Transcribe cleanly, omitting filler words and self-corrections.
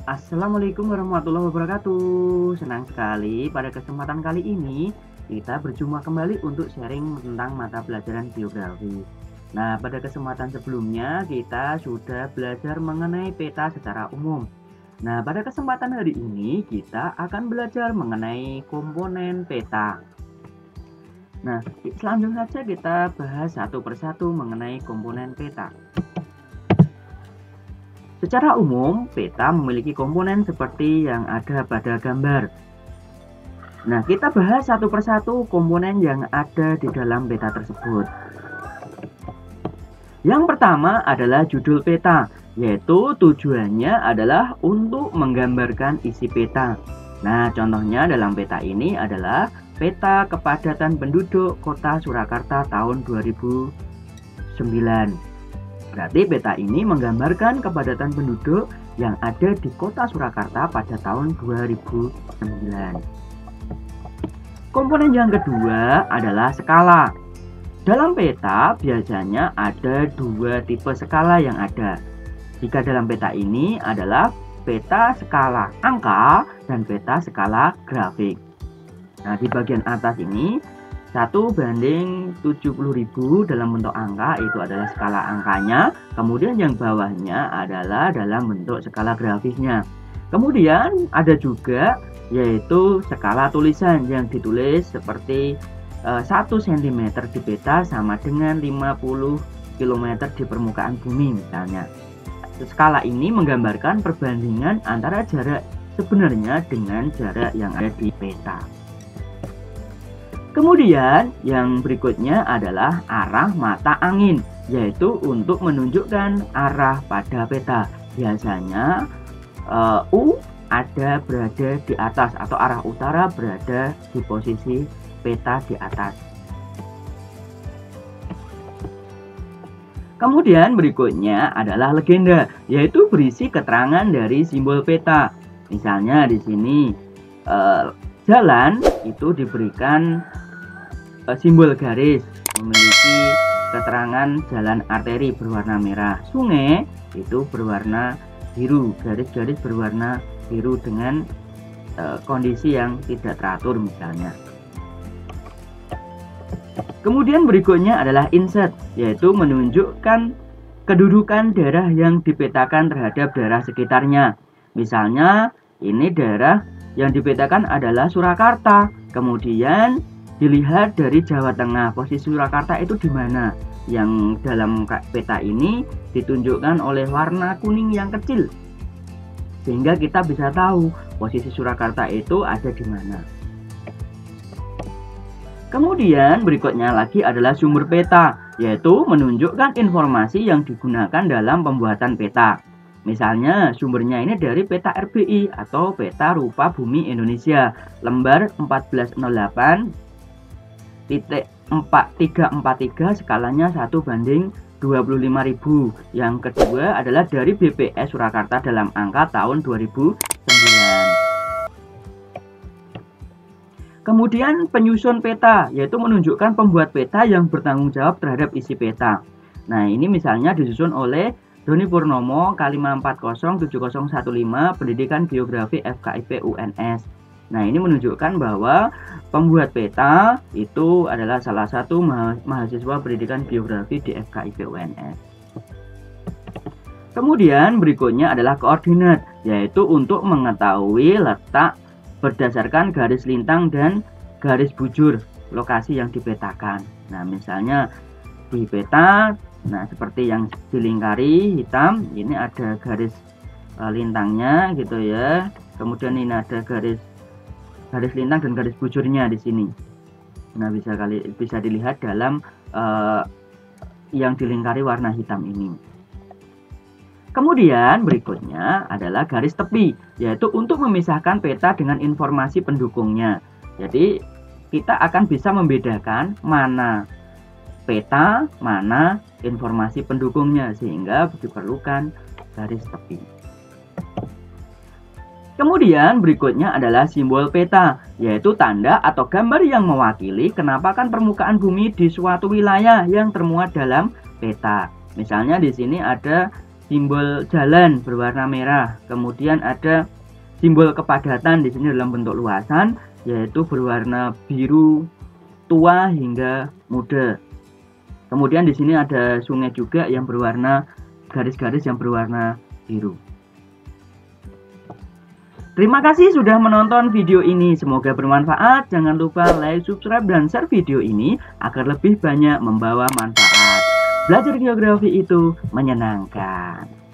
Assalamualaikum warahmatullahi wabarakatuh. Senang sekali pada kesempatan kali ini kita berjumpa kembali untuk sharing tentang mata pelajaran geografi. Nah, pada kesempatan sebelumnya kita sudah belajar mengenai peta secara umum. Nah, pada kesempatan hari ini kita akan belajar mengenai komponen peta. Nah, selanjutnya saja kita bahas satu persatu mengenai komponen peta. Secara umum, peta memiliki komponen seperti yang ada pada gambar. Nah, kita bahas satu persatu komponen yang ada di dalam peta tersebut. Yang pertama adalah judul peta, yaitu tujuannya adalah untuk menggambarkan isi peta. Nah, contohnya dalam peta ini adalah peta kepadatan penduduk Kota Surakarta tahun 2009. Berarti peta ini menggambarkan kepadatan penduduk yang ada di Kota Surakarta pada tahun 2009. Komponen yang kedua adalah skala. Dalam peta biasanya ada dua tipe skala yang ada. Jika dalam peta ini adalah peta skala angka dan peta skala grafik. Nah, di bagian atas ini 1:70.000 dalam bentuk angka itu adalah skala angkanya. Kemudian yang bawahnya adalah dalam bentuk skala grafisnya. Kemudian ada juga yaitu skala tulisan yang ditulis seperti 1 cm di peta sama dengan 50 km di permukaan bumi misalnya. Skala ini menggambarkan perbandingan antara jarak sebenarnya dengan jarak yang ada di peta. Kemudian yang berikutnya adalah arah mata angin, yaitu untuk menunjukkan arah pada peta. Biasanya U ada berada di atas atau arah utara berada di posisi peta di atas. Kemudian berikutnya adalah legenda, yaitu berisi keterangan dari simbol peta. Misalnya di sini jalan itu diberikan simbol garis, memiliki keterangan jalan arteri berwarna merah. Sungai itu berwarna biru, garis-garis berwarna biru dengan kondisi yang tidak teratur misalnya. Kemudian berikutnya adalah insert, yaitu menunjukkan kedudukan daerah yang dipetakan terhadap daerah sekitarnya. Misalnya ini daerah yang dipetakan adalah Surakarta. Kemudian dilihat dari Jawa Tengah, posisi Surakarta itu di mana? Yang dalam peta ini ditunjukkan oleh warna kuning yang kecil, sehingga kita bisa tahu posisi Surakarta itu ada di mana. Kemudian berikutnya lagi adalah sumber peta, yaitu menunjukkan informasi yang digunakan dalam pembuatan peta. Misalnya sumbernya ini dari peta RBI atau peta rupa bumi Indonesia, lembar 1408 .343 skalanya 1:25.000. Yang kedua adalah dari BPS Surakarta dalam angka tahun 2009. Kemudian penyusun peta, yaitu menunjukkan pembuat peta yang bertanggung jawab terhadap isi peta. Nah, ini misalnya disusun oleh Doni Purnomo K5407015 Pendidikan Geografi FKIP UNS. Nah, ini menunjukkan bahwa pembuat peta itu adalah salah satu mahasiswa pendidikan geografi di FKIP UNS. Kemudian berikutnya adalah koordinat, yaitu untuk mengetahui letak berdasarkan garis lintang dan garis bujur lokasi yang dipetakan. Nah, misalnya di peta, nah seperti yang dilingkari hitam, ini ada garis lintangnya gitu ya. Kemudian ini ada garis lintang dan garis bujurnya di sini. Nah, bisa dilihat dalam yang dilingkari warna hitam ini. Kemudian berikutnya adalah garis tepi, yaitu untuk memisahkan peta dengan informasi pendukungnya. Jadi kita akan bisa membedakan mana peta, mana informasi pendukungnya, sehingga diperlukan garis tepi. Kemudian berikutnya adalah simbol peta, yaitu tanda atau gambar yang mewakili kenampakan permukaan bumi di suatu wilayah yang termuat dalam peta. Misalnya di sini ada simbol jalan berwarna merah. Kemudian ada simbol kepadatan di sini dalam bentuk luasan, yaitu berwarna biru tua hingga muda. Kemudian di sini ada sungai juga yang berwarna garis-garis yang berwarna biru. Terima kasih sudah menonton video ini, semoga bermanfaat. Jangan lupa like, subscribe, dan share video ini agar lebih banyak membawa manfaat. Belajar geografi itu menyenangkan.